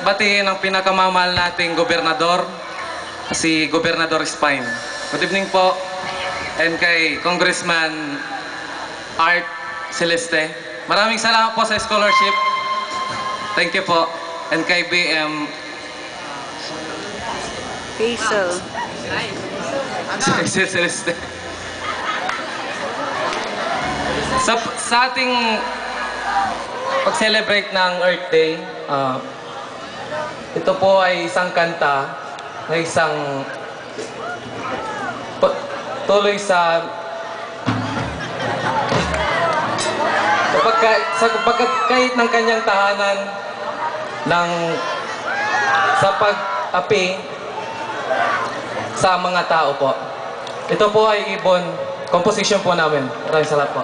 batiin ang pinakamamahal nating gobernador, si Gobernador Spine. Good evening po. And kay Congressman Art Celeste. Maraming salamat po sa scholarship. Thank you po. And kay BM Hazel. Celeste. Sa ating pag-celebrate ng Earth Day, ito po ay isang kanta na isang tuloy sa kahit ng kanyang tahanan sa pag-api sa mga tao po. Ito po ay ibon, composition po namin. Maraming salamat po.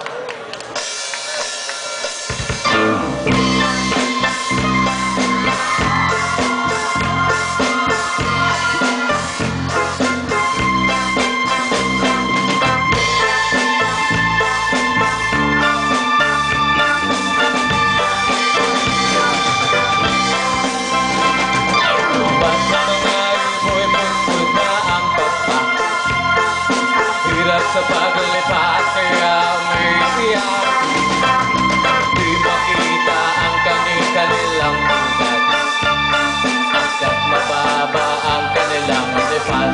Sa paglipat kaya may iyak, di makita ang kanilang bugat, at mababa ang kanilang lipat.